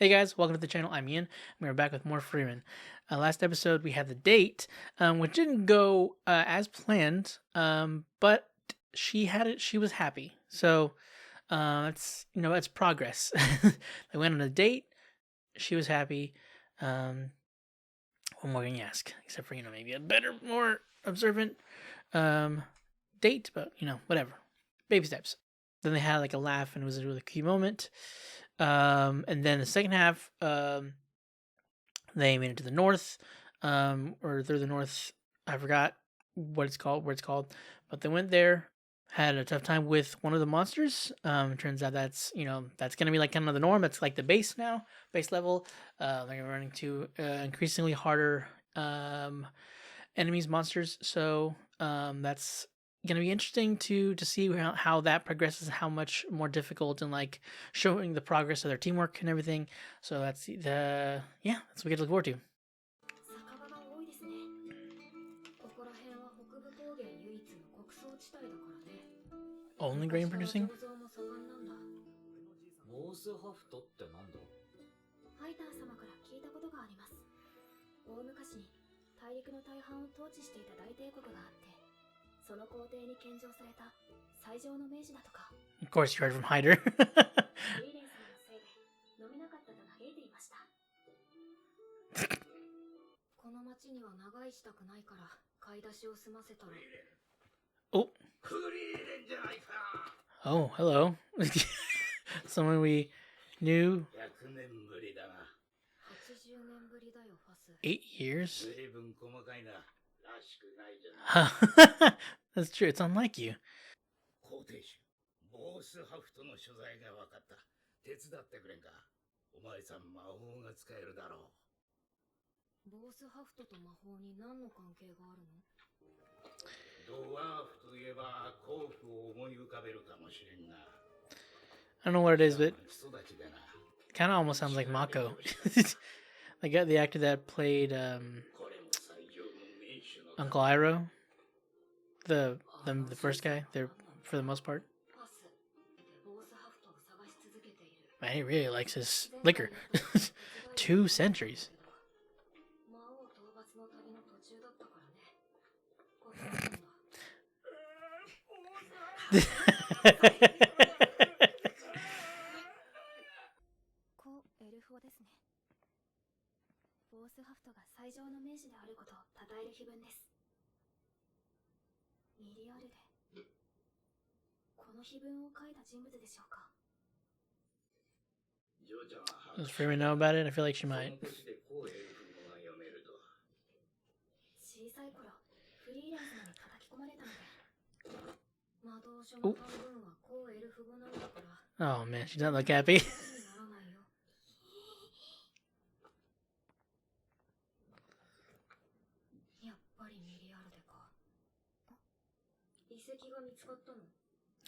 Hey guys, welcome to the channel. I'm Ian. We're back with more Frieren. Last episode we had the date, which didn't go as planned, but she had it. She was happy, so it's progress. They went on a date. She was happy. What more can you ask? Except for maybe a better, more observant date, but whatever. Baby steps. Then they had like a laugh, and it was a really key moment. And then the second half, they made it to the north, or through the north. I forgot what it's called, where it's called, but they went there, had a tough time with one of the monsters. Turns out that's that's gonna be like kind of the norm. That's like the base now, base level. They're running to increasingly harder enemies, monsters. So that's gonna be interesting to see how that progresses, how much more difficult, and like showing the progress of their teamwork and everything. So that's that's what we get to look forward to. Only grain producing? Of course, you heard from Hyder. Oh. Oh, hello. Someone we knew. 8 years? That's true. It's unlike you. I don't know what it is, but it kind of almost sounds like Mako. Like the actor that played Uncle Iroh, the first guy. They're for the most part. Man, he really likes his liquor. 2 centuries. Does Frieren know about it? I feel like she might. Ooh. Oh man, she doesn't look happy.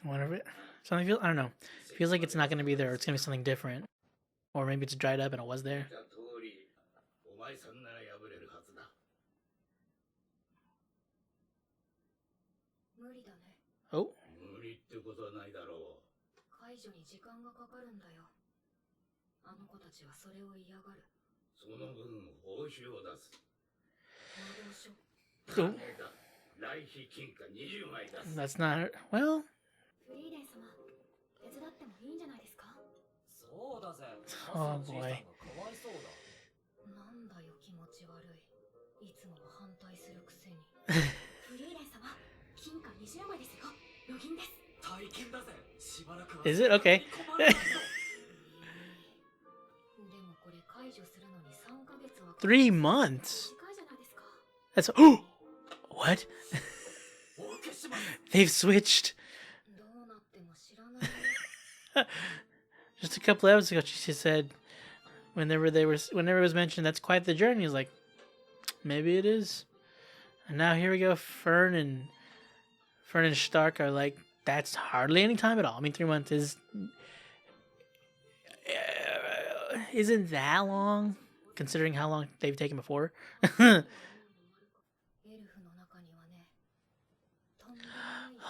I wonder if it. Something feels. I don't know. It feels like it's not gonna be there. Or it's gonna be something different, or maybe it's dried up and it was there. Oh. Oh. That's not. Well. Oh boy. Is it? Okay. 3 months? That's... Oh! What? They've switched. Just a couple episodes ago, she said, whenever it was mentioned, that's quite the journey. He's like, maybe it is. And now here we go. Fern and Stark are like, that's hardly any time at all. I mean, 3 months isn't that long, considering how long they've taken before.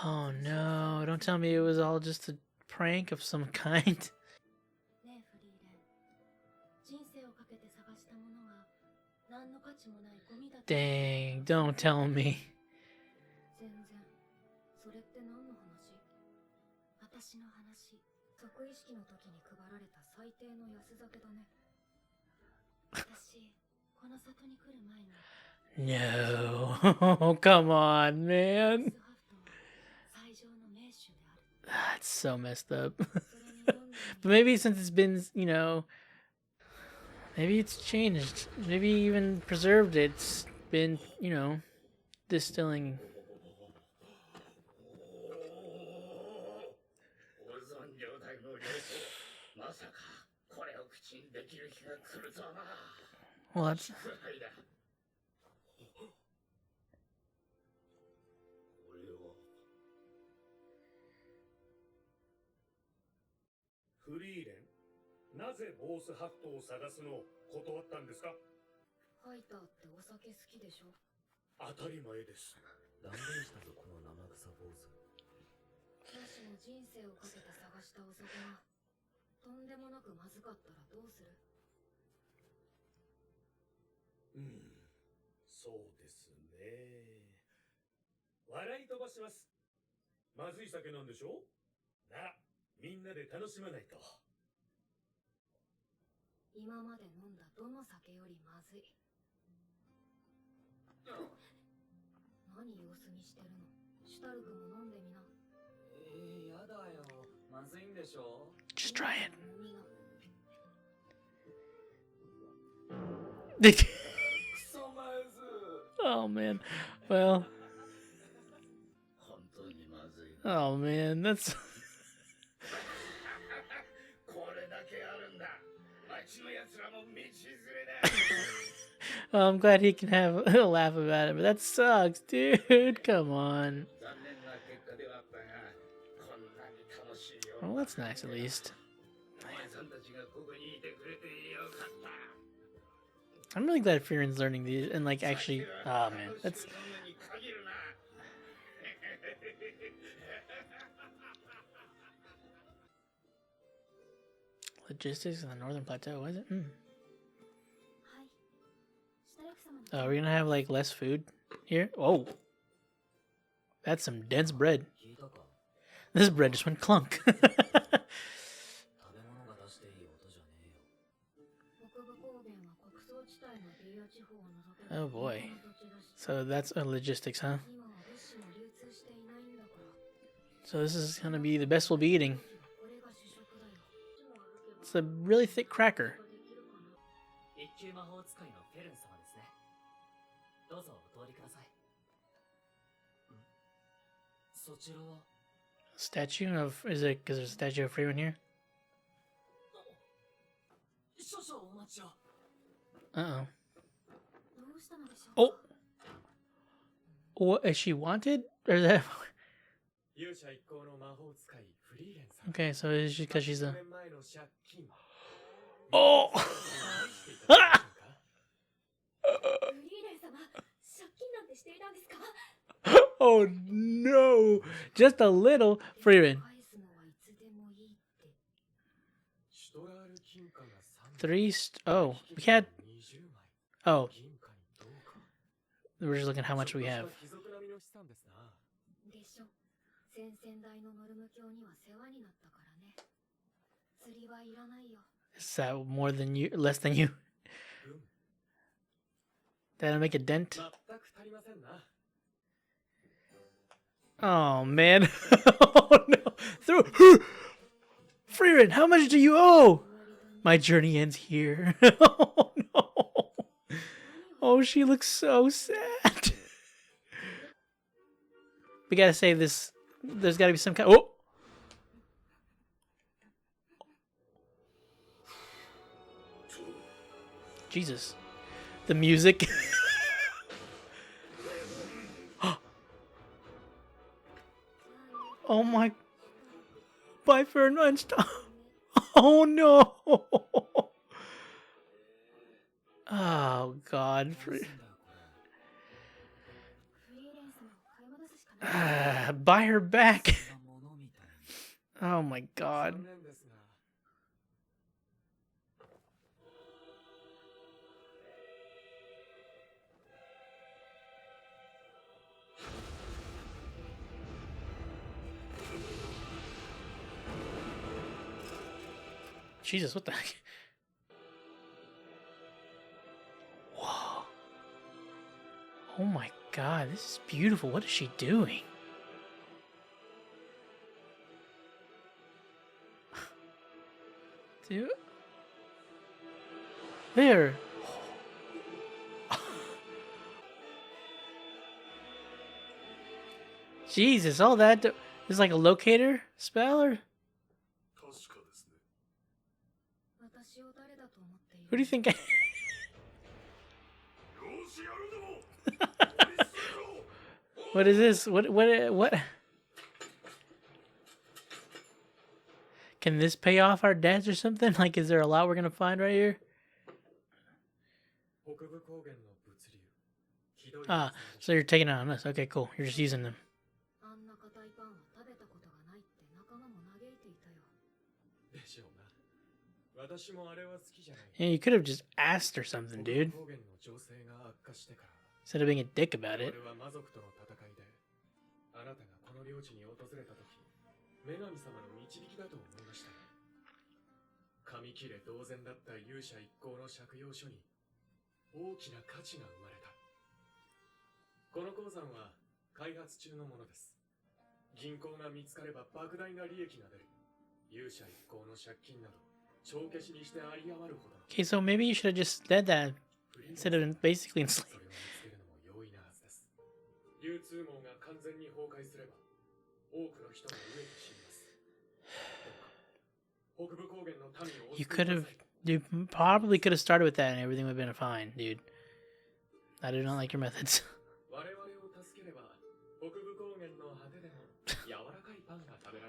Oh no, don't tell me it was all just a prank of some kind. Dang, don't tell me. No, come on, man. That's so messed up. But maybe since it's been, you know, maybe it's changed. Maybe even preserved. It's been, you know, distilling. Well, that's. Frieren, なぜボースハットを探すのを断ったんですか？ファイターってお酒好きでしょ？当たり前です。断念したぞこの生臭坊主。もしも人生をかけて探したお酒がとんでもなくまずかったらどうする？そうですね。笑い飛ばします。まずい酒なんでしょ？ならみんなで楽しまないと。今まで飲んだどの酒よりまずい。何様子見してるの？シュタルクも飲んでみな。やだよ。まずいんでしょ？ Just try it. Oh man. Well. Oh man, that's. Well, I'm glad he can have a laugh about it, but that sucks, dude. Come on. Well, that's nice at least. I'm really glad Frieren's learning these and like actually. Oh man, that's. Logistics in the northern plateau, is it? Oh, we're gonna have like less food here. Oh, that's some dense bread. This bread just went clunk. Oh boy. So that's a logistics, huh? So this is gonna be the best we'll be eating. It's a really thick cracker. Statue of, is it because there's a statue of Frieren here? Uh-oh. Oh! What, is she wanted? Or is that... Okay, so it's just because she's a... Oh! Oh no! Just a little. Frieren. 3 oh, we had... Oh. We're just looking at how much we have. Is that more than you? Less than you? Did I make a dent? Oh man. Oh no. Frieren, how much do you owe? My journey ends here. Oh no. Oh, she looks so sad. We gotta save this. There's gotta be some kind. Oh! Jesus. The music. Oh my. Bye, Fernand. Stop. Oh no. Oh god. Buy her back. Oh my god. Jesus, what the heck? Whoa. Oh my god, this is beautiful. What is she doing? Dude. There. Jesus, all that is like a locator spell, or who do you think? What is this? What? Can this pay off our debts or something? Like, is there a lot we're gonna find right here? Ah, so you're taking it on us. Okay, cool. You're just using them. Yeah, you could have just asked or something, dude. Instead of being a dick about it. Okay, so maybe you should have just said that instead of basically enslaved. You could have. You probably could have started with that and everything would have been fine, dude. I do not like your methods.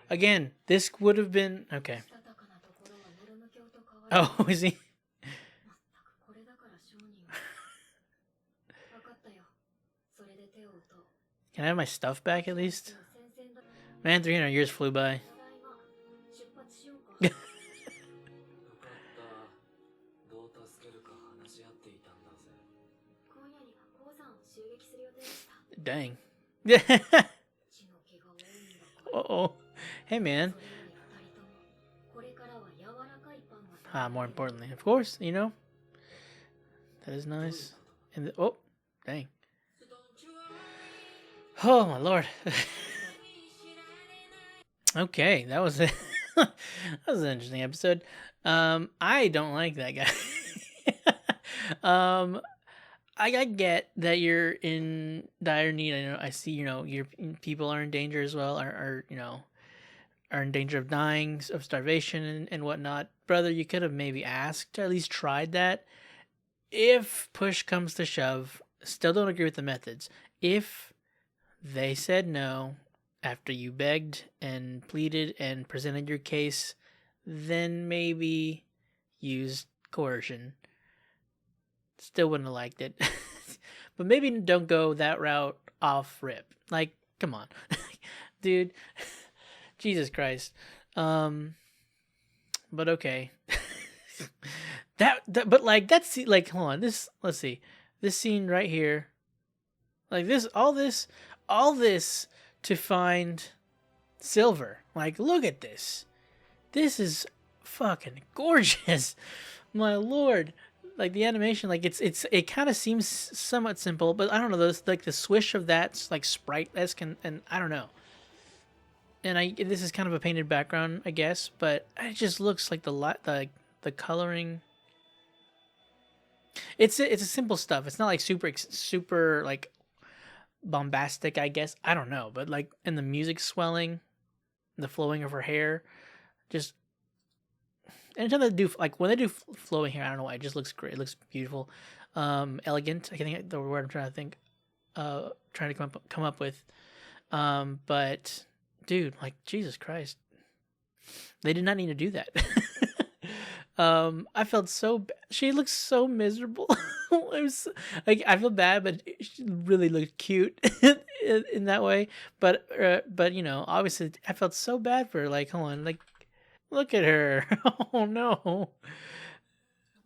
Again, this would have been okay. Oh, is he? Can I have my stuff back at least? Man, 300 years flew by. Dang. Uh-oh. Hey, man. More importantly, of course, you know. That is nice. And oh, dang. Oh, my lord. Okay, that was it. That was an interesting episode. I don't like that guy. I get that you're in dire need. I know. I see. You know, your people are in danger as well. Are you know, are in danger of dying of starvation and whatnot. Brother, you could have maybe asked, at least tried that. If push comes to shove, still don't agree with the methods. If they said no after you begged and pleaded and presented your case, then maybe use coercion. Still wouldn't have liked it. But maybe don't go that route off rip. Like, come on. Dude. Jesus Christ. But okay. But like, that's like, hold on. Let's see. This scene right here. Like all this to find silver. Like, look at this. This is fucking gorgeous. My lord. Like the animation, like it kind of seems somewhat simple, but I don't know, those like the swish of that's like sprite-esque and I don't know. And this is kind of a painted background, I guess, but it just looks like the coloring. It's a simple stuff. It's not like super like bombastic, I guess. I don't know, but like, and the music swelling, the flowing of her hair, just. Anytime they do, like when they do flowing hair, I don't know why, it just looks great. It looks beautiful, elegant. I think the word I'm trying to think, trying to come up with. But dude, like Jesus Christ, they did not need to do that. I felt so. She looks so miserable. It was like, I feel bad, but she really looked cute in that way. But you know, obviously, I felt so bad for her. Like, hold on, like. Look at her. Oh no.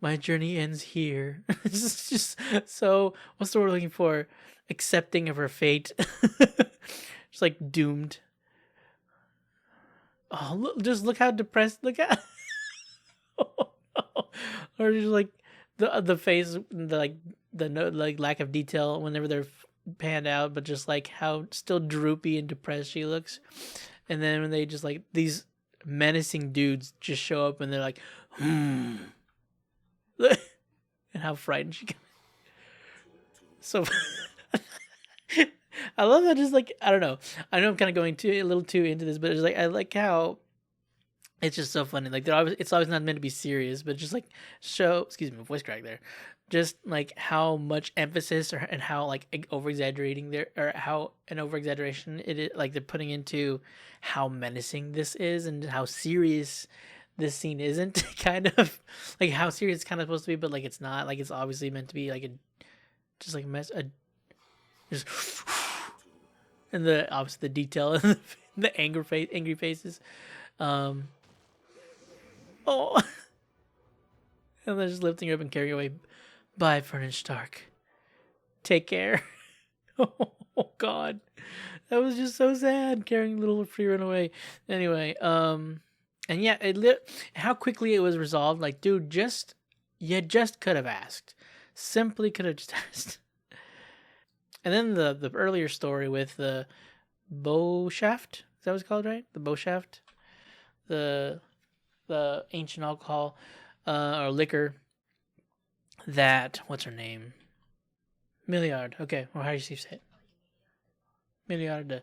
My journey ends here. It's just so, what's the word we're looking for? Accepting of her fate. She's like doomed. Oh, look, just look how depressed. Look at. Or just like the face, the like the no, like lack of detail whenever they're panned out, but just like how still droopy and depressed she looks. And then when they just like these menacing dudes just show up and they're like, and how frightened she gets. So I love that. Just like, I don't know. I know I'm kind of going a little too into this, but it's like I like how it's just so funny. Like it's always not meant to be serious, but just like show. Excuse me, voice crack there. Just like how much emphasis and how like over exaggerating there, or how an over exaggeration it is, like they're putting into how menacing this is and how serious this scene isn't. Kind of like how serious it's kind of supposed to be, but like it's not. Like it's obviously meant to be like a just like just and the obviously the detail and the angry faces. Um, oh, and they're just lifting her up and carrying her away. Bye, Frieren Stark. Take care. Oh God, that was just so sad carrying little Frieren away. Anyway, and yeah, how quickly it was resolved. Like, dude, you just could have asked. Simply could have just asked. And then the earlier story with the bow shaft. Is that what it's called, right? The bow shaft. The ancient alcohol or liquor that, what's her name? Milliard. Okay, or how do you say it? Milliard.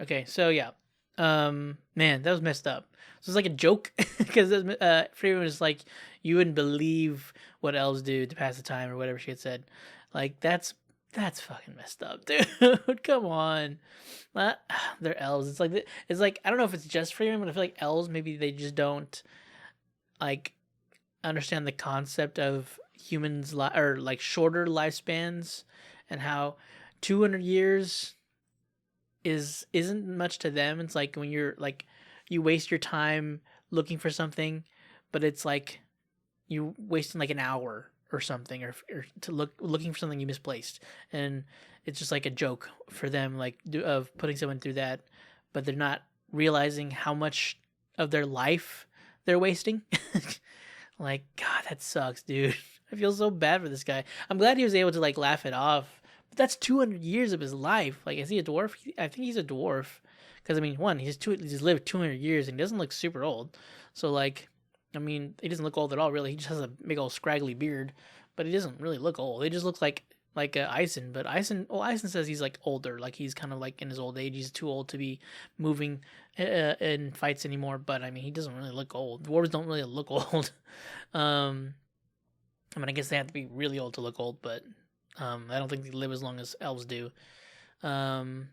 Okay, so yeah. Man, that was messed up. So it's like a joke because Frieren was like, you wouldn't believe what elves do to pass the time or whatever she had said. Like that's fucking messed up, dude. Come on. They're elves. It's like I don't know if it's just Frieren, but I feel like elves maybe they just don't like understand the concept of humans or like shorter lifespans and how 200 years isn't much to them. It's like when you're like you waste your time looking for something, but it's like you wasting like an hour or something, or to looking for something you misplaced, and it's just like a joke for them, like of putting someone through that, but they're not realizing how much of their life they're wasting. Like, God, that sucks, dude. I feel so bad for this guy. I'm glad he was able to like laugh it off, but that's 200 years of his life. Like, is he a dwarf? I think he's a dwarf, because I mean, one, he's lived 200 years and he doesn't look super old. So like, I mean, he doesn't look old at all, really. He just has a big old scraggly beard, but he doesn't really look old. He just looks like Eisen. But Eisen says he's like older, like he's kind of like in his old age. He's too old to be moving in fights anymore. But I mean, he doesn't really look old. Dwarves don't really look old. I mean, I guess they have to be really old to look old, but I don't think they live as long as elves do. But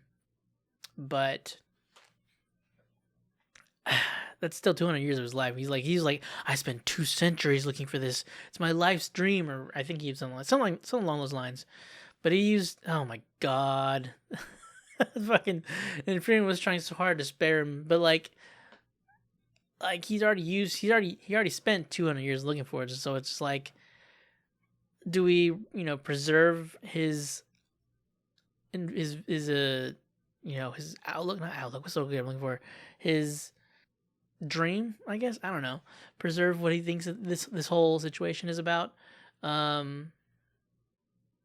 that's still 200 years of his life. He's like, I spent 2 centuries looking for this. It's my life's dream, or I think he used something along those lines. But he used, oh my God, fucking, and Frieren was trying so hard to spare him, but like he already spent 200 years looking for it. So it's like, do we, preserve his his outlook, not outlook, what's so good I'm looking for, his dream, I guess, I don't know, preserve what he thinks this whole situation is about. But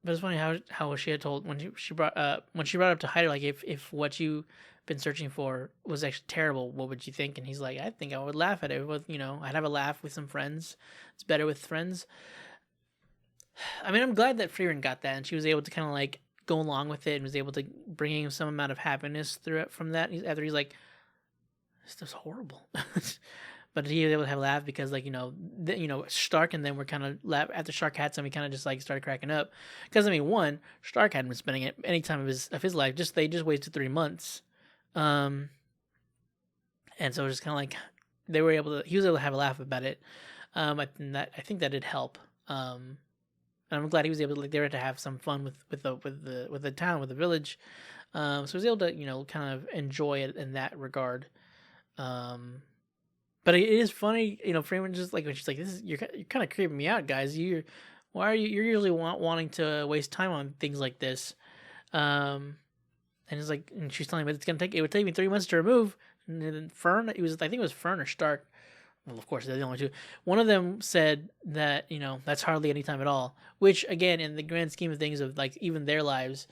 it's funny how she had told when she brought up to Hyder, like, if what you've been searching for was actually terrible, what would you think? And he's like, I think I would laugh at it with, I'd have a laugh with some friends. It's better with friends. I mean, I'm glad that Frieren got that, and she was able to kind of like go along with it and was able to bring him some amount of happiness through it from that. After he's like, this was horrible. But he was able to have a laugh because, like, Stark and them were kind of laugh after Stark had some. He kind of just like started cracking up because, I mean, one, Stark hadn't been spending any time of his life. They just wasted 3 months, and so it was just kind of like he was able to have a laugh about it. I think that did help. And I'm glad he was able to, like, they were to have some fun with the town, with the village. So he was able to kind of enjoy it in that regard. But it is funny, Freeman just like when she's like, you're kind of creeping me out, guys. You're usually wanting to waste time on things like this. And it's like, and she's telling me it would take me 3 months to remove. And then I think it was Fern or Stark well, of course, they're the only two. One of them said that, that's hardly any time at all, which, again, in the grand scheme of things of, like, even their lives,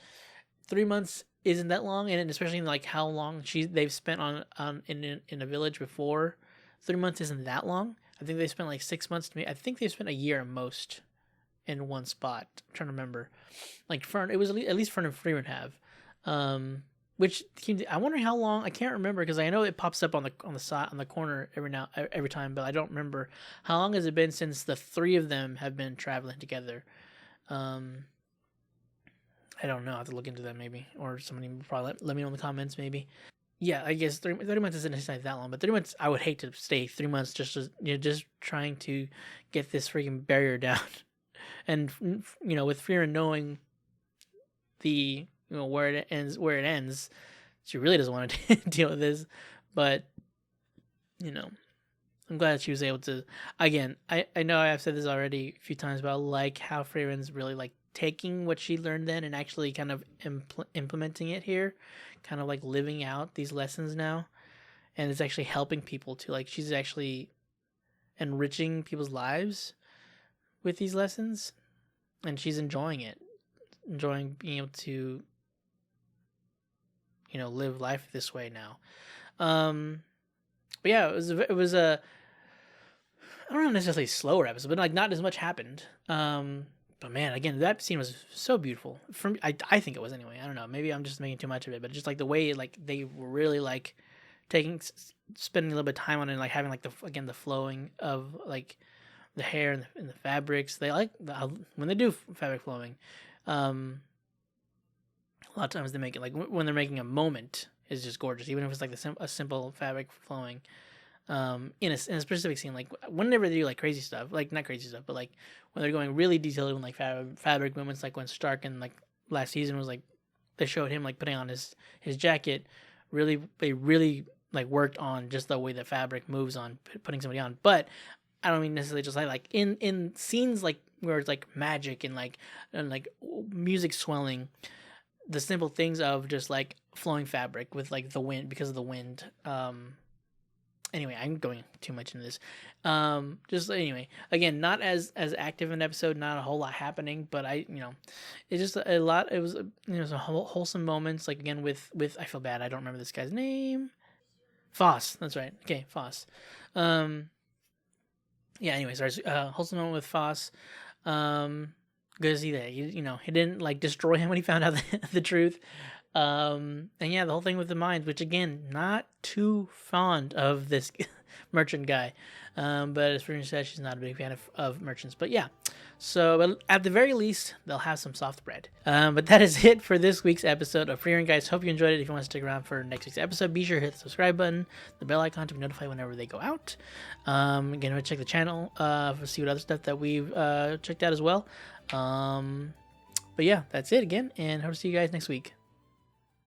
3 months isn't that long, and especially in, like, how long they've spent in a village before. 3 months isn't that long. I think they spent, like, 6 months to me. I think they've spent a year at most in one spot. I'm trying to remember. Like, it was at least Fern and Frieren have. Which I'm wondering how long. I can't remember because I know it pops up on the side on the corner every time, but I don't remember how long has it been since the three of them have been traveling together. I don't know. I have to look into that maybe, or somebody will probably let me know in the comments maybe. Yeah, I guess 30 months isn't necessarily that long, but 3 months I would hate to stay 3 months just trying to get this freaking barrier down, and with Frieren knowing the where it ends, she really doesn't want to deal with this, but I'm glad she was able to. Again, I know I've said this already a few times, but I like how Frieren's really like taking what she learned then and actually kind of implementing it here, kind of like living out these lessons now, and it's actually helping people to, like, she's actually enriching people's lives with these lessons, and she's enjoying being able to live life this way now. But yeah, it was a, I don't know, necessarily slower episode, but like not as much happened. But man, again, that scene was so beautiful. I think it was anyway. I don't know, maybe I'm just making too much of it, but just like the way like they were really like spending a little bit of time on it, and like having like the flowing of like the hair and the fabrics. They like when they do fabric flowing. A lot of times they make it like when they're making a moment is just gorgeous, even if it's like a simple fabric flowing. In a specific scene, like whenever they do like crazy stuff, like not crazy stuff, but like when they're going really detailed in like fabric movements, like when Stark and like last season was like they showed him like putting on his jacket. They really like worked on just the way the fabric moves on putting somebody on. But I don't mean necessarily just like in scenes like where it's like magic and like music swelling. The simple things of just like flowing fabric with like the wind, because of the wind. Anyway, I'm going too much into this. Just anyway, again, not as active an episode, not a whole lot happening, but it's just a lot. It was some wholesome moments. Like again with I feel bad, I don't remember this guy's name. Foss, that's right. Okay, Foss. Yeah. Anyway, sorry. Wholesome moment with Foss. Good to see that he didn't like destroy him when he found out the truth. And yeah, the whole thing with the mines, which again, not too fond of this merchant guy. But as Frieren said, she's not a big fan of merchants. But yeah, so at the very least, they'll have some soft bread. But that is it for this week's episode of Frieren, guys. Hope you enjoyed it. If you want to stick around for next week's episode, be sure to hit the subscribe button, the bell icon to be notified whenever they go out. Again, check the channel to see what other stuff that we've checked out as well. But yeah, that's it again, and hope to see you guys next week.